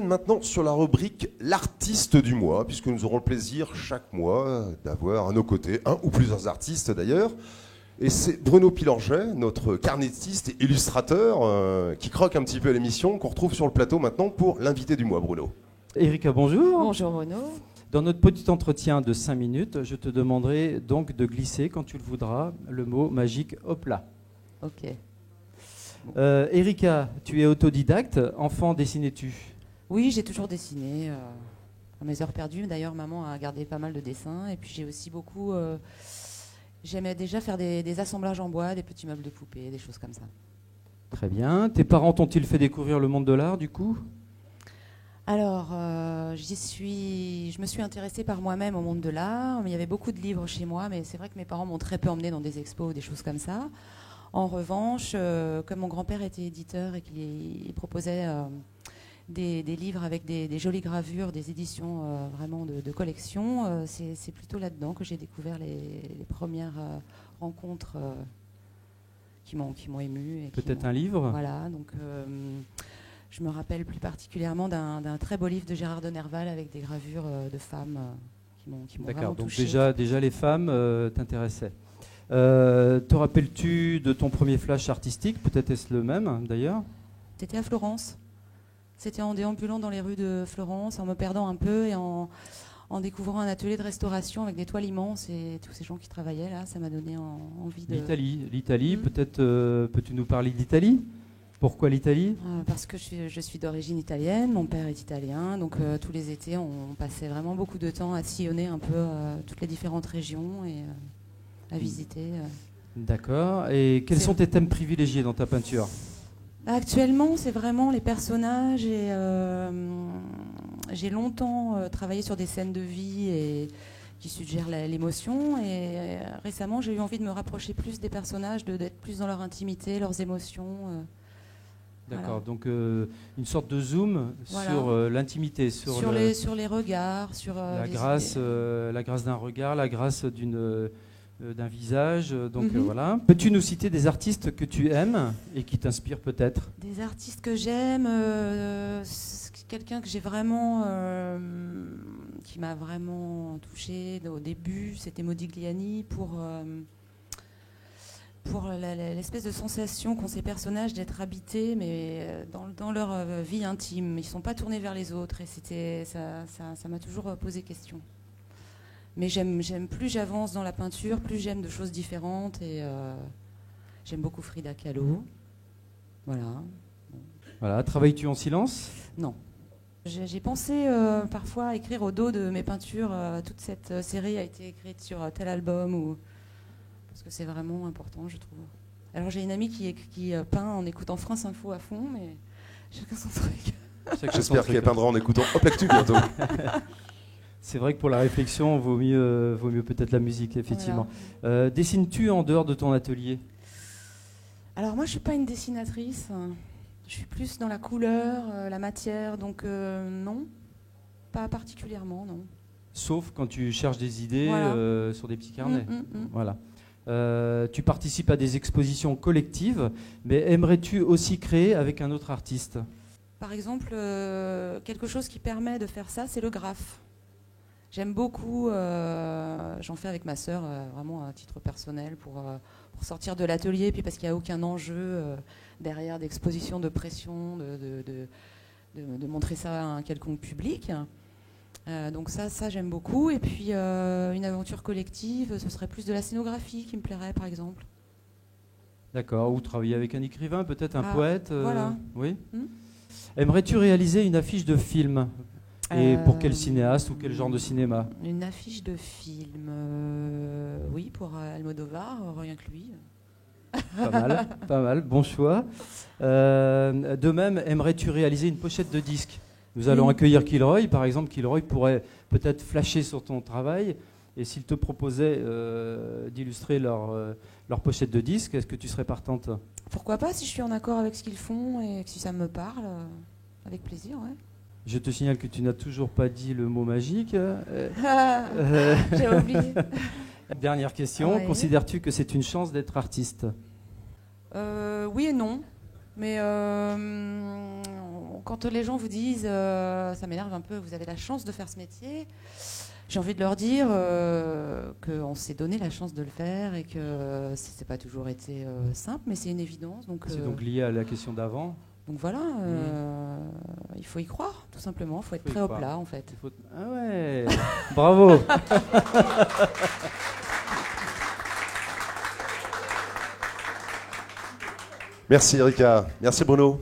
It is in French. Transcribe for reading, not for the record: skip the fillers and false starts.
maintenant sur la rubrique l'artiste du mois, puisque nous aurons le plaisir chaque mois d'avoir à nos côtés un ou plusieurs artistes d'ailleurs. Et c'est Bruno Pilorget, notre carnettiste et illustrateur, qui croque un petit peu à l'émission, qu'on retrouve sur le plateau maintenant pour l'invité du mois, Bruno. Erika, bonjour. Bonjour Bruno. Dans notre petit entretien de 5 minutes, je te demanderai donc de glisser, quand tu le voudras, le mot magique « hop là ». Ok. Erika, tu es autodidacte. Enfant, dessinais-tu? Oui, j'ai toujours dessiné. À mes heures perdues, d'ailleurs, maman a gardé pas mal de dessins. Et puis j'ai aussi beaucoup... j'aimais déjà faire des assemblages en bois, des petits meubles de poupées, des choses comme ça. Très bien. Tes parents t'ont-ils fait découvrir le monde de l'art, du coup? Alors, je me suis intéressée par moi-même au monde de l'art. Il y avait beaucoup de livres chez moi, mais c'est vrai que mes parents m'ont très peu emmenée dans des expos ou des choses comme ça. En revanche, comme mon grand-père était éditeur et qu'il proposait des livres avec des jolies gravures, des éditions vraiment de collection, c'est plutôt là-dedans que j'ai découvert les premières rencontres qui m'ont émue. Peut-être un livre? Voilà, donc je me rappelle plus particulièrement d'un très beau livre de Gérard de Nerval avec des gravures de femmes qui m'ont vraiment touchée. D'accord, donc déjà les femmes t'intéressaient. Te rappelles-tu de ton premier flash artistique? Peut-être est-ce le même d'ailleurs? C'était à Florence. C'était en déambulant dans les rues de Florence, en me perdant un peu et en découvrant un atelier de restauration avec des toiles immenses et tous ces gens qui travaillaient là. Ça m'a donné envie de... L'Italie, peut-être peux-tu nous parler d'Italie? Pourquoi l'Italie? Parce que je suis d'origine italienne, mon père est italien, donc tous les étés on passait vraiment beaucoup de temps à sillonner un peu toutes les différentes régions et à visiter. D'accord. Et quels sont tes thèmes privilégiés dans ta peinture? Actuellement, c'est vraiment les personnages et j'ai longtemps travaillé sur des scènes de vie et qui suggèrent l'émotion et récemment j'ai eu envie de me rapprocher plus des personnages, d'être plus dans leur intimité, leurs émotions. D'accord, Voilà. donc une sorte de zoom Voilà. sur l'intimité, sur les regards, sur la grâce d'un regard, la grâce d'un visage. Donc voilà. Peux-tu nous citer des artistes que tu aimes et qui t'inspirent peut-être? Des artistes que j'aime, quelqu'un que j'ai vraiment, qui m'a vraiment touchée au début, c'était Modigliani pour l'espèce de sensation qu'ont ces personnages d'être habités, mais dans leur vie intime. Ils ne sont pas tournés vers les autres et ça m'a toujours posé question. Mais j'aime plus j'avance dans la peinture, plus j'aime de choses différentes et j'aime beaucoup Frida Kahlo. Voilà. Voilà. Travailles-tu en silence? Non. J'ai pensé parfois à écrire au dos de mes peintures. Toute cette série a été écrite sur tel album parce que c'est vraiment important, je trouve. Alors j'ai une amie qui peint en écoutant France Info à fond, mais chacun son truc. J'espère qu'elle peindra en écoutant Hop L'actu bientôt. C'est vrai que pour la réflexion, vaut mieux peut-être la musique, effectivement. Voilà. Dessines-tu en dehors de ton atelier? Alors moi, je suis pas une dessinatrice. Je suis plus dans la couleur, la matière, donc non, pas particulièrement, non. Sauf quand tu cherches des idées voilà. Sur des petits carnets. Voilà. Tu participes à des expositions collectives, mais aimerais-tu aussi créer avec un autre artiste? Par exemple, quelque chose qui permet de faire ça, c'est le graphe. J'aime beaucoup, j'en fais avec ma sœur, vraiment à titre personnel, pour sortir de l'atelier, puis parce qu'il n'y a aucun enjeu derrière d'exposition, de pression, de montrer ça à un quelconque public. Donc ça j'aime beaucoup. Et puis une aventure collective, ce serait plus de la scénographie qui me plairait, par exemple. D'accord, ou travailler avec un écrivain, peut-être un poète. Voilà. Oui. Aimerais-tu réaliser une affiche de film? Et pour quel cinéaste ou quel genre de cinéma? Une affiche de film, oui, pour Almodovar, rien que lui. Pas mal, bon choix. De même, aimerais-tu réaliser une pochette de disque? Nous allons accueillir Kilroy, par exemple. Kilroy pourrait peut-être flasher sur ton travail, et s'il te proposait d'illustrer leur pochette de disque, est-ce que tu serais partante? Pourquoi pas, si je suis en accord avec ce qu'ils font et si ça me parle, avec plaisir, ouais. Je te signale que tu n'as toujours pas dit le mot magique. J'ai oublié. Dernière question. Ouais. Considères-tu que c'est une chance d'être artiste? Oui et non. Mais quand les gens vous disent, ça m'énerve un peu, vous avez la chance de faire ce métier, j'ai envie de leur dire qu'on s'est donné la chance de le faire et que c'est pas toujours été simple, mais c'est une évidence. C'est donc lié à la question d'avant. Donc voilà, il faut y croire, tout simplement. Il faut être prêt au plat, en fait. Ah ouais, bravo. Merci Erika, merci Bruno.